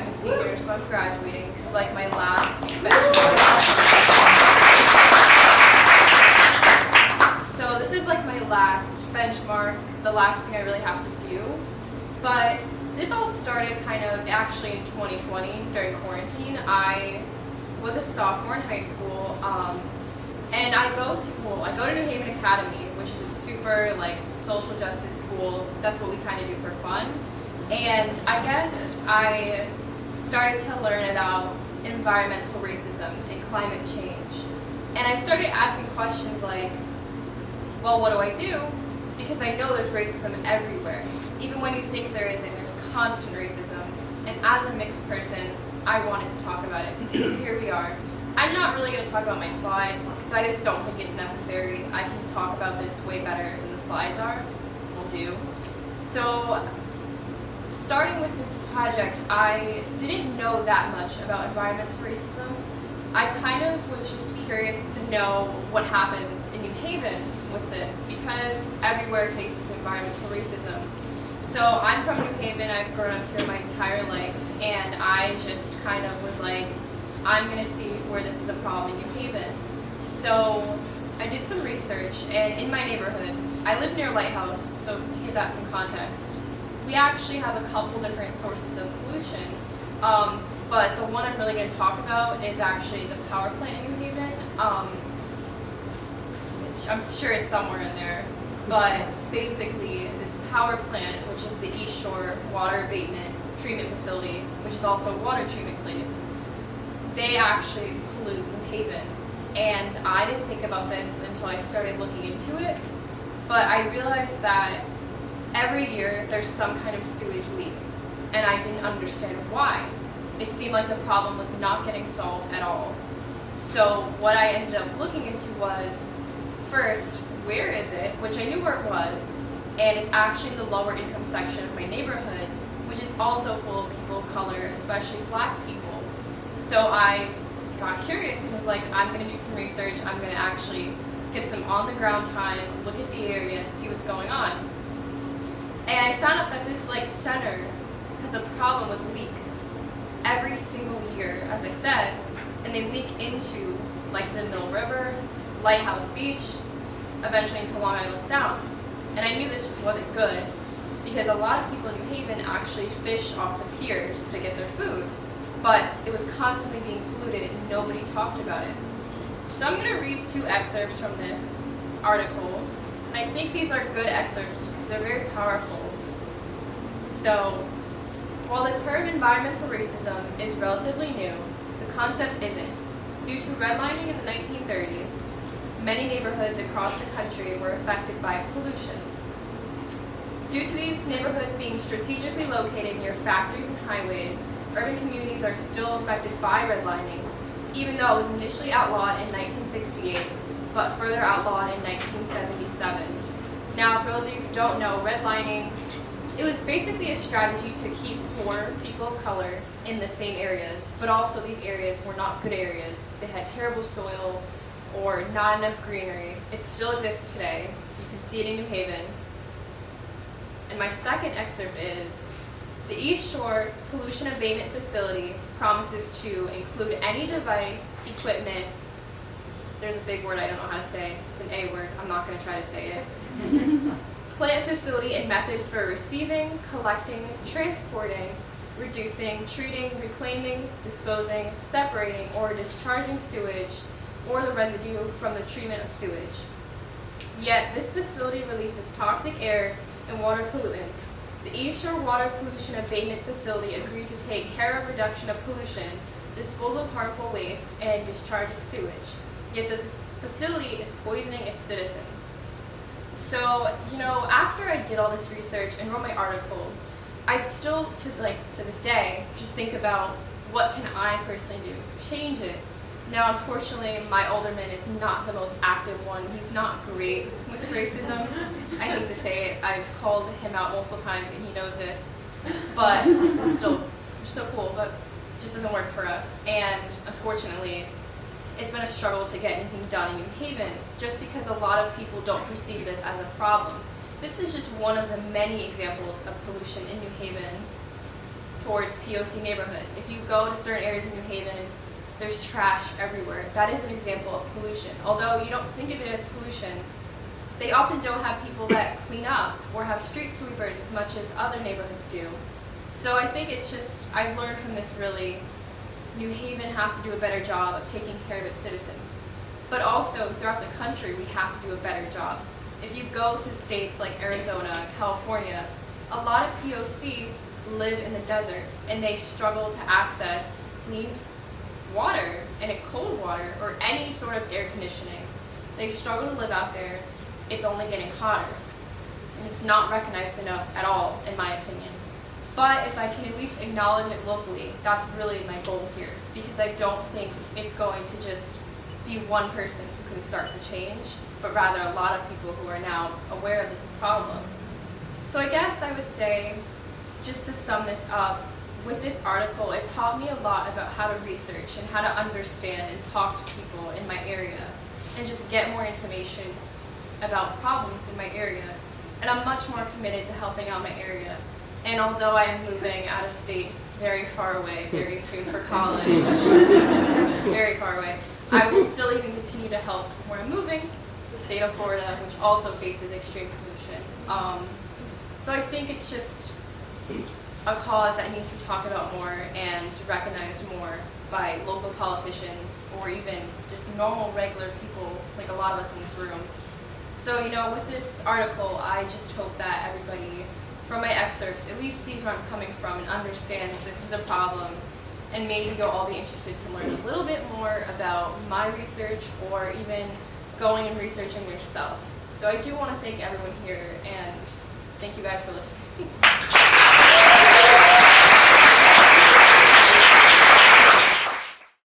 I'm a senior, so I'm graduating. This is like my last benchmark. So this is like my last benchmark, the last thing I really have to do. But this all started kind of actually in 2020 during quarantine. I was a sophomore in high school, and I go to New Haven Academy, which is a super like social justice school. That's what we kind of do for fun. And I guess I started to learn about environmental racism and climate change. And I started asking questions like, well, what do I do? Because I know there's racism everywhere. Even when you think there isn't, there's constant racism. And as a mixed person, I wanted to talk about it. So here we are. I'm not really going to talk about my slides because I just don't think it's necessary. I can talk about this way better than the slides are. Will do. So, starting with this project, I didn't know that much about environmental racism. I kind of was just curious to know what happens in New Haven with this because everywhere faces environmental racism. So I'm from New Haven, I've grown up here my entire life, and I just kind of was like, I'm going to see where this is a problem in New Haven. So I did some research, and in my neighborhood, I live near a lighthouse, so to give that some context, we actually have a couple different sources of pollution, but the one I'm really going to talk about is actually the power plant in New Haven. I'm sure it's somewhere in there, but basically this power plant, which is the East Shore Water Abatement Treatment Facility, which is also a water treatment place, they actually pollute New Haven. And I didn't think about this until I started looking into it, but I realized that every year there's some kind of sewage leak, and I didn't understand why. It seemed like the problem was not getting solved at all. So what I ended up looking into was, first, where is it, which I knew where it was, and it's actually in the lower income section of my neighborhood, which is also full of people of color, especially black people. So I got curious and was like, I'm going to do some research, I'm going to actually get some on-the-ground time, look at the area, see what's going on. And I found out that this center has a problem with leaks every single year, as I said, and they leak into the Mill River, Lighthouse Beach, eventually into Long Island Sound. And I knew this just wasn't good because a lot of people in New Haven actually fish off the piers to get their food, but it was constantly being polluted and nobody talked about it. So I'm going to read two excerpts from this article, and I think these are good excerpts because they're very powerful. So, while the term environmental racism is relatively new, the concept isn't. Due to redlining in the 1930s, many neighborhoods across the country were affected by pollution. Due to these neighborhoods being strategically located near factories and highways, urban communities are still affected by redlining, even though it was initially outlawed in 1968, but further outlawed in 1977. Now, for those of you who don't know, redlining, it was basically a strategy to keep poor people of color in the same areas, but also these areas were not good areas. They had terrible soil or not enough greenery. It still exists today. You can see it in New Haven. And my second excerpt is, the East Shore Pollution Abatement Facility promises to include any device, equipment, there's a big word I don't know how to say, it's an A word, I'm not going to try to say it, plant facility and method for receiving, collecting, transporting, reducing, treating, reclaiming, disposing, separating, or discharging sewage or the residue from the treatment of sewage. Yet this facility releases toxic air and water pollutants. The East Shore Water Pollution Abatement Facility agreed to take care of reduction of pollution, disposal of harmful waste, and discharging sewage. Yet the facility is poisoning its citizens. So, after I did all this research and wrote my article, I still, to this day, just think about what can I personally do to change it. Now, unfortunately, my alderman is not the most active one. He's not great with racism. I hate to say it. I've called him out multiple times, and he knows this. But we're still cool, but it just doesn't work for us. And unfortunately, it's been a struggle to get anything done in New Haven, just because a lot of people don't perceive this as a problem. This is just one of the many examples of pollution in New Haven. towards POC neighborhoods. If you go to certain areas in New Haven, there's trash everywhere. That is an example of pollution. Although you don't think of it as pollution, they often don't have people that clean up or have street sweepers as much as other neighborhoods do. So I think it's just, I've learned from this really, New Haven has to do a better job of taking care of its citizens. But also, throughout the country, we have to do a better job. If you go to states like Arizona, California, a lot of POC live in the desert and they struggle to access clean water and cold water or any sort of air conditioning. They struggle to live out there. It's only getting hotter. And it's not recognized enough at all, in my opinion. But if I can at least acknowledge it locally, that's really my goal here. Because I don't think it's going to just be one person who can start the change, but rather a lot of people who are now aware of this problem. So I guess I would say, just to sum this up, with this article, it taught me a lot about how to research and how to understand and talk to people in my area and just get more information about problems in my area. And I'm much more committed to helping out my area. And although I am moving out of state very far away, very soon for college, very far away, I will still even continue to help where I'm moving, the state of Florida, which also faces extreme pollution. So I think it's just a cause that needs to be talked about more and recognized more by local politicians or even just normal, regular people, like a lot of us in this room. So, with this article, I just hope that everybody, from my excerpts, at least sees where I'm coming from and understands this is a problem, and maybe you'll all be interested to learn a little bit more about my research or even going and researching yourself. So I do want to thank everyone here, and thank you guys for listening.